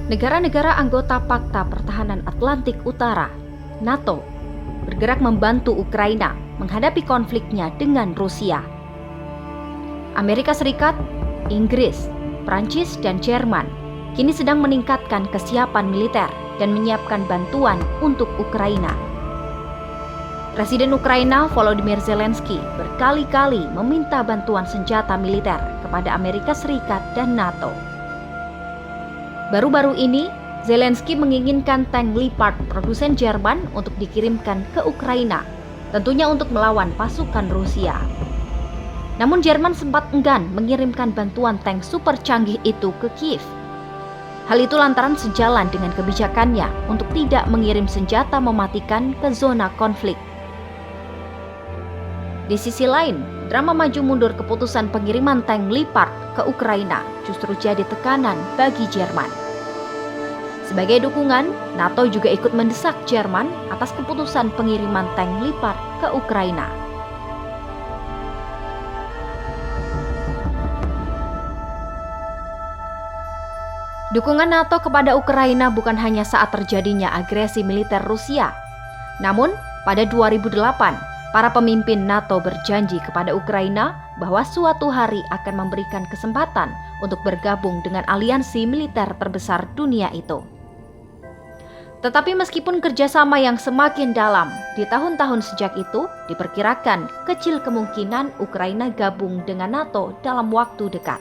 Negara-negara anggota Pakta Pertahanan Atlantik Utara, NATO, bergerak membantu Ukraina menghadapi konfliknya dengan Rusia. Amerika Serikat, Inggris, Prancis, dan Jerman kini sedang meningkatkan kesiapan militer dan menyiapkan bantuan untuk Ukraina. Presiden Ukraina Volodymyr Zelensky berkali-kali meminta bantuan senjata militer kepada Amerika Serikat dan NATO. Baru-baru ini, Zelensky menginginkan tank Leopard produsen Jerman untuk dikirimkan ke Ukraina, tentunya untuk melawan pasukan Rusia. Namun Jerman sempat enggan mengirimkan bantuan tank super canggih itu ke Kiev. Hal itu lantaran sejalan dengan kebijakannya untuk tidak mengirim senjata mematikan ke zona konflik. Di sisi lain, drama maju mundur keputusan pengiriman tank Leopard ke Ukraina justru jadi tekanan bagi Jerman. Sebagai dukungan, NATO juga ikut mendesak Jerman atas keputusan pengiriman tank Leopard ke Ukraina. Dukungan NATO kepada Ukraina bukan hanya saat terjadinya agresi militer Rusia. Namun, pada 2008, para pemimpin NATO berjanji kepada Ukraina bahwa suatu hari akan memberikan kesempatan untuk bergabung dengan aliansi militer terbesar dunia itu. Tetapi meskipun kerjasama yang semakin dalam di tahun-tahun sejak itu, diperkirakan kecil kemungkinan Ukraina gabung dengan NATO dalam waktu dekat.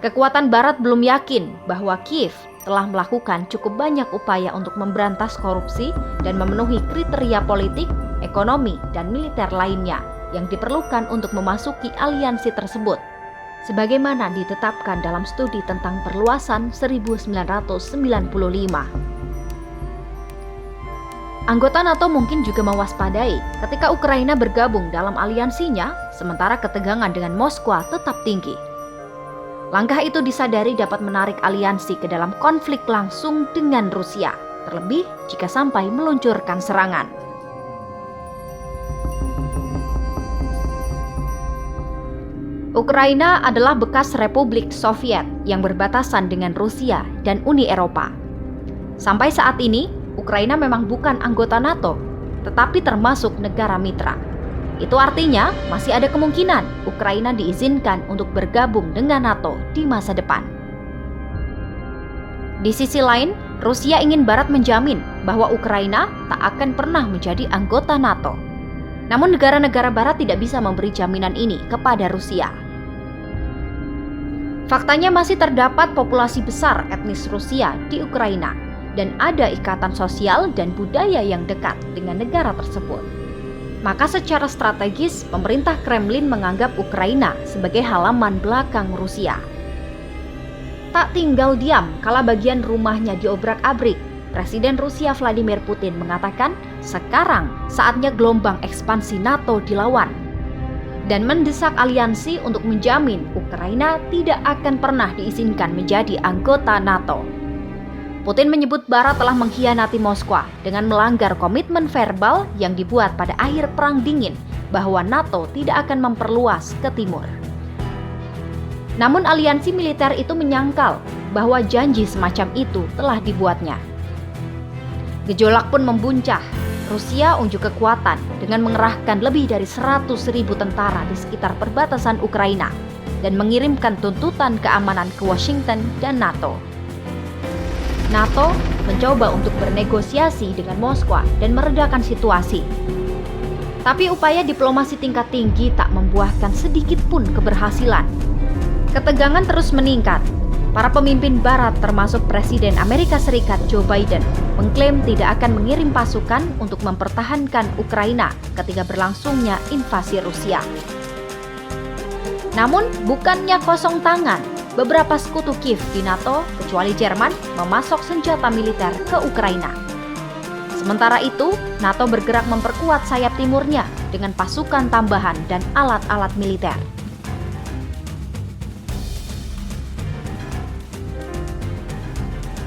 Kekuatan Barat belum yakin bahwa Kiev telah melakukan cukup banyak upaya untuk memberantas korupsi dan memenuhi kriteria politik, ekonomi, dan militer lainnya yang diperlukan untuk memasuki aliansi tersebut, sebagaimana ditetapkan dalam studi tentang perluasan 1995. Anggota NATO mungkin juga mewaspadai ketika Ukraina bergabung dalam aliansinya, sementara ketegangan dengan Moskwa tetap tinggi. Langkah itu disadari dapat menarik aliansi ke dalam konflik langsung dengan Rusia, terlebih jika sampai meluncurkan serangan. Ukraina adalah bekas Republik Soviet yang berbatasan dengan Rusia dan Uni Eropa. Sampai saat ini, Ukraina memang bukan anggota NATO, tetapi termasuk negara mitra. Itu artinya masih ada kemungkinan Ukraina diizinkan untuk bergabung dengan NATO di masa depan. Di sisi lain, Rusia ingin Barat menjamin bahwa Ukraina tak akan pernah menjadi anggota NATO. Namun negara-negara Barat tidak bisa memberi jaminan ini kepada Rusia. Faktanya masih terdapat populasi besar etnis Rusia di Ukraina dan ada ikatan sosial dan budaya yang dekat dengan negara tersebut. Maka secara strategis, pemerintah Kremlin menganggap Ukraina sebagai halaman belakang Rusia. Tak tinggal diam kala bagian rumahnya diobrak-abrik, Presiden Rusia Vladimir Putin mengatakan sekarang saatnya gelombang ekspansi NATO dilawan dan mendesak aliansi untuk menjamin Ukraina tidak akan pernah diizinkan menjadi anggota NATO. Putin menyebut Barat telah mengkhianati Moskwa dengan melanggar komitmen verbal yang dibuat pada akhir Perang Dingin bahwa NATO tidak akan memperluas ke timur. Namun aliansi militer itu menyangkal bahwa janji semacam itu telah dibuatnya. Gejolak pun membuncah. Rusia unjuk kekuatan dengan mengerahkan lebih dari 100.000 tentara di sekitar perbatasan Ukraina dan mengirimkan tuntutan keamanan ke Washington dan NATO. NATO mencoba untuk bernegosiasi dengan Moskwa dan meredakan situasi. Tapi upaya diplomasi tingkat tinggi tak membuahkan sedikit pun keberhasilan. Ketegangan terus meningkat. Para pemimpin Barat termasuk Presiden Amerika Serikat Joe Biden mengklaim tidak akan mengirim pasukan untuk mempertahankan Ukraina ketika berlangsungnya invasi Rusia. Namun bukannya kosong tangan, beberapa sekutu Kiev di NATO, kecuali Jerman, memasok senjata militer ke Ukraina. Sementara itu, NATO bergerak memperkuat sayap timurnya dengan pasukan tambahan dan alat-alat militer.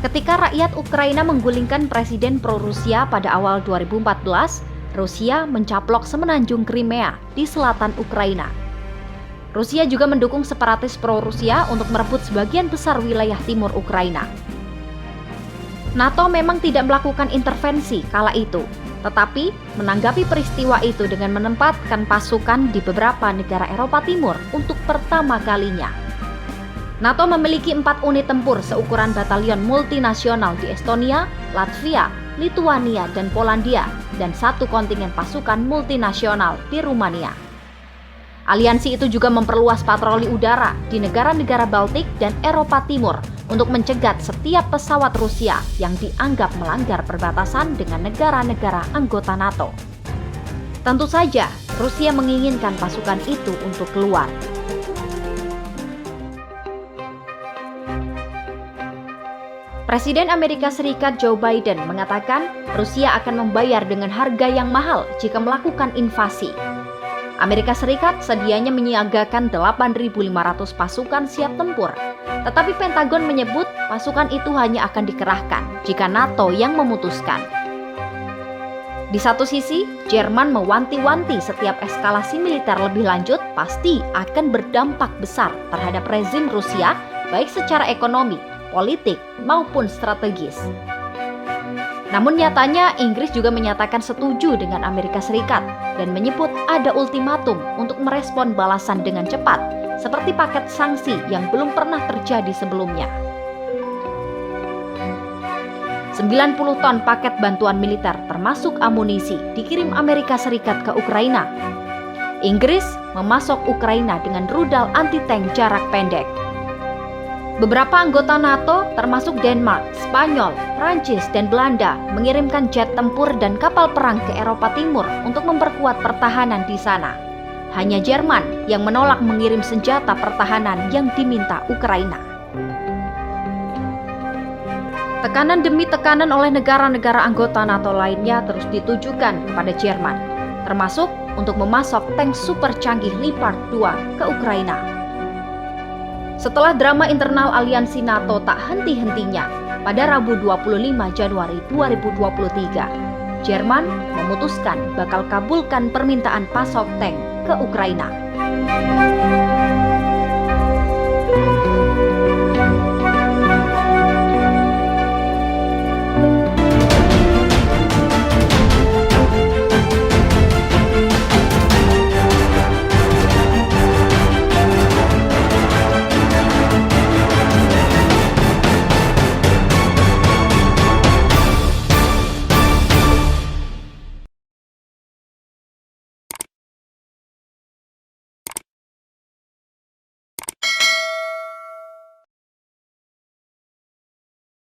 Ketika rakyat Ukraina menggulingkan presiden pro-Rusia pada awal 2014, Rusia mencaplok semenanjung Crimea di selatan Ukraina. Rusia juga mendukung separatis pro-Rusia untuk merebut sebagian besar wilayah timur Ukraina. NATO memang tidak melakukan intervensi kala itu, tetapi menanggapi peristiwa itu dengan menempatkan pasukan di beberapa negara Eropa Timur untuk pertama kalinya. NATO memiliki 4 unit tempur seukuran batalion multinasional di Estonia, Latvia, Lituania, dan Polandia, dan 1 kontingen pasukan multinasional di Rumania. Aliansi itu juga memperluas patroli udara di negara-negara Baltik dan Eropa Timur untuk mencegat setiap pesawat Rusia yang dianggap melanggar perbatasan dengan negara-negara anggota NATO. Tentu saja, Rusia menginginkan pasukan itu untuk keluar. Presiden Amerika Serikat Joe Biden mengatakan Rusia akan membayar dengan harga yang mahal jika melakukan invasi. Amerika Serikat sedianya menyiagakan 8.500 pasukan siap tempur, tetapi Pentagon menyebut pasukan itu hanya akan dikerahkan jika NATO yang memutuskan. Di satu sisi, Jerman mewanti-wanti setiap eskalasi militer lebih lanjut pasti akan berdampak besar terhadap rezim Rusia, baik secara ekonomi, politik, maupun strategis. Namun nyatanya Inggris juga menyatakan setuju dengan Amerika Serikat dan menyebut ada ultimatum untuk merespon balasan dengan cepat, seperti paket sanksi yang belum pernah terjadi sebelumnya. 90 ton paket bantuan militer termasuk amunisi dikirim Amerika Serikat ke Ukraina. Inggris memasok Ukraina dengan rudal anti-tank jarak pendek. Beberapa anggota NATO termasuk Denmark, Spanyol, Prancis, dan Belanda mengirimkan jet tempur dan kapal perang ke Eropa Timur untuk memperkuat pertahanan di sana. Hanya Jerman yang menolak mengirim senjata pertahanan yang diminta Ukraina. Tekanan demi tekanan oleh negara-negara anggota NATO lainnya terus ditujukan kepada Jerman, termasuk untuk memasok tank super canggih Leopard 2 ke Ukraina. Setelah drama internal aliansi NATO tak henti-hentinya, pada Rabu 25 Januari 2023, Jerman memutuskan bakal kabulkan permintaan pasok tank ke Ukraina.